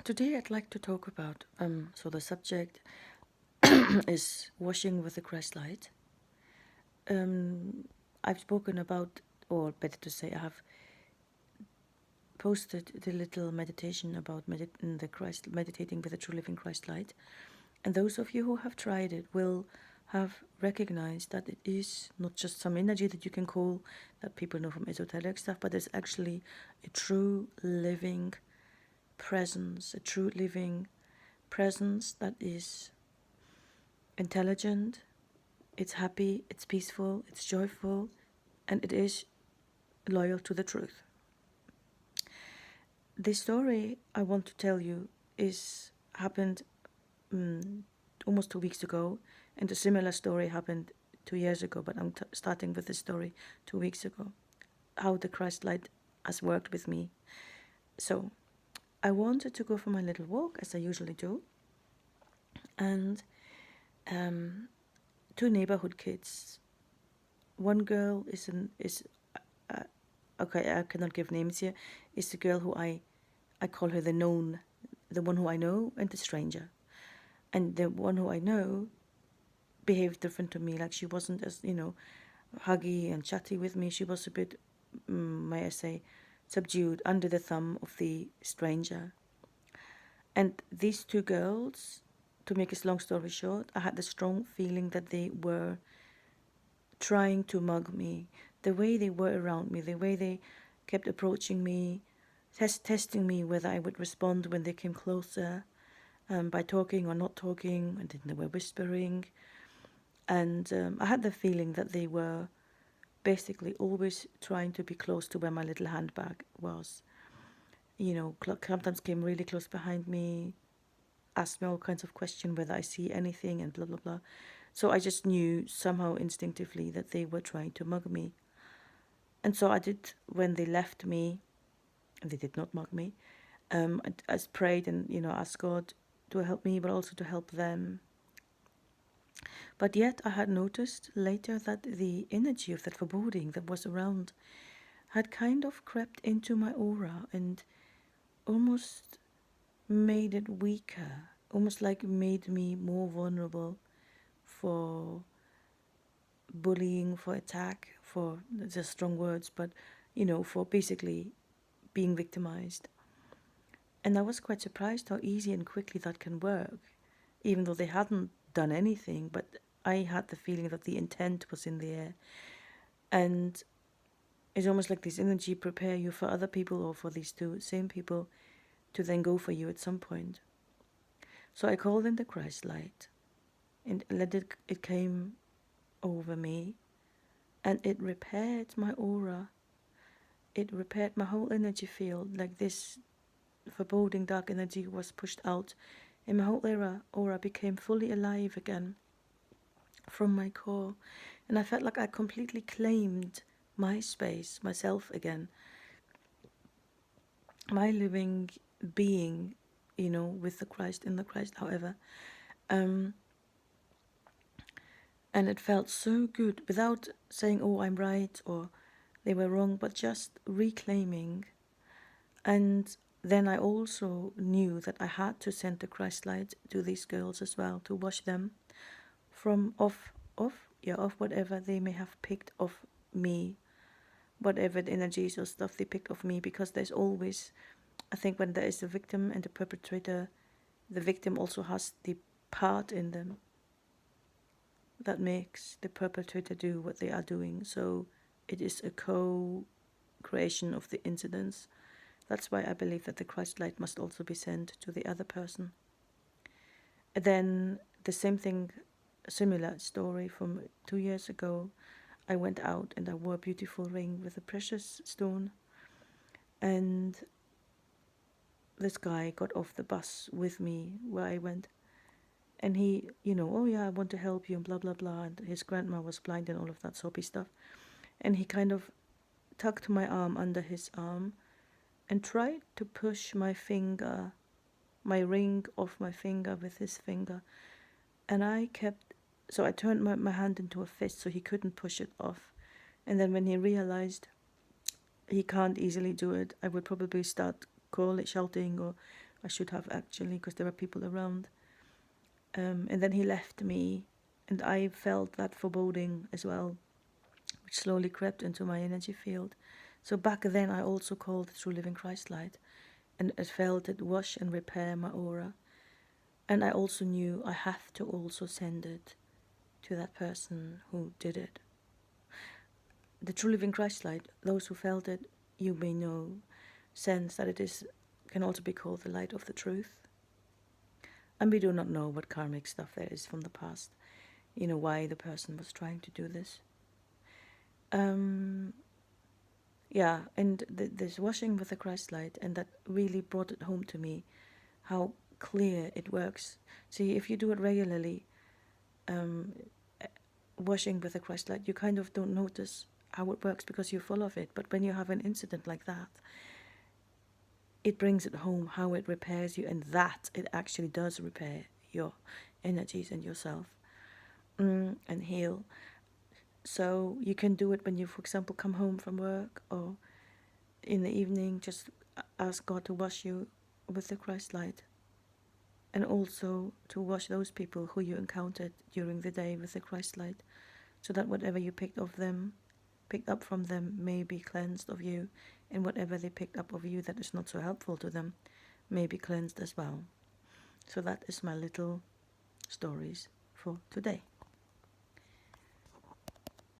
Today I'd like to talk about, so the subject is washing with the Christ light. I've spoken about, or better to say, I have posted the little meditation about meditating with the true living Christ light. And those of you who have tried it will have recognized that it is not just some energy that you can call, that people know from esoteric stuff, but it's actually a true living presence, a true living presence that is intelligent, it's happy, it's peaceful, it's joyful, and it is loyal to the truth. The story I want to tell you is happened almost 2 weeks ago, and a similar story happened 2 years ago, but I'm starting with the story 2 weeks ago, how the Christ light has worked with me. So I wanted to go for my little walk, as I usually do, and two neighborhood kids. One girl is okay, I cannot give names here. Is the girl who I call her the known, the one who I know, and the stranger. And the one who I know behaved different to me. Like, she wasn't as, huggy and chatty with me. She was a bit, may I say, subdued, under the thumb of the stranger. And these two girls, to make a long story short, I had the strong feeling that they were trying to mug me. The way they were around me, the way they kept approaching me, testing me whether I would respond when they came closer, by talking or not talking, and then they were whispering. And I had the feeling that they were basically always trying to be close to where my little handbag was. Sometimes came really close behind me, asked me all kinds of questions, whether I see anything, and blah, blah, blah. So I just knew somehow instinctively that they were trying to mug me. And so I did, when they left me, and they did not mug me, I prayed and, asked God to help me, but also to help them. But yet I had noticed later that the energy of that foreboding that was around had kind of crept into my aura and almost made it weaker, almost like made me more vulnerable for bullying, for attack, for just strong words, but for basically being victimized. And I was quite surprised how easy and quickly that can work, even though they hadn't done anything, but I had the feeling that the intent was in the air. And it's almost like this energy prepare you for other people, or for these two same people to then go for you at some point. So I called in the Christ light and it came over me, and it repaired my aura. It repaired my whole energy field. Like, this foreboding dark energy was pushed out, and my whole aura became fully alive again from my core. And I felt like I completely claimed my space, myself again, my living being, with the Christ, in the Christ, however. And it felt so good, without saying, oh, I'm right, or they were wrong, but just reclaiming. And then I also knew that I had to send the Christ light to these girls as well, to wash them from off whatever they may have picked of me, whatever the energies or stuff they picked of me. Because there's always, I think, when there is a victim and a perpetrator, the victim also has the part in them that makes the perpetrator do what they are doing. So it is a co-creation of the incidents. That's why I believe that the Christ light must also be sent to the other person. And then the same thing, a similar story from 2 years ago. I went out and I wore a beautiful ring with a precious stone. And this guy got off the bus with me where I went. And he, oh yeah, I want to help you, and blah, blah, blah. And his grandma was blind and all of that soapy stuff. And he kind of tucked my arm under his arm and tried to push my ring off my finger with his finger. And I turned my hand into a fist so he couldn't push it off. And then when he realized he can't easily do it, I would probably start shouting or I should have actually, because there were people around. And then he left me, and I felt that foreboding as well, which slowly crept into my energy field. So back then, I also called the True Living Christ Light, and I felt it wash and repair my aura. And I also knew I have to also send it to that person who did it. The True Living Christ Light, those who felt it, you may know, sense that it is can also be called the light of the truth. And we do not know what karmic stuff there is from the past, why the person was trying to do this. Yeah, and this washing with the Christ light, and that really brought it home to me, how clear it works. See, if you do it regularly, washing with the Christ light, you kind of don't notice how it works because you're full of it. But when you have an incident like that, it brings it home how it repairs you, and that it actually does repair your energies and yourself, and heal. So you can do it when you, for example, come home from work, or in the evening, just ask God to wash you with the Christ light, and also to wash those people who you encountered during the day with the Christ light, so that whatever you picked up from them may be cleansed of you, and whatever they picked up of you that is not so helpful to them may be cleansed as well. So that is my little stories for today.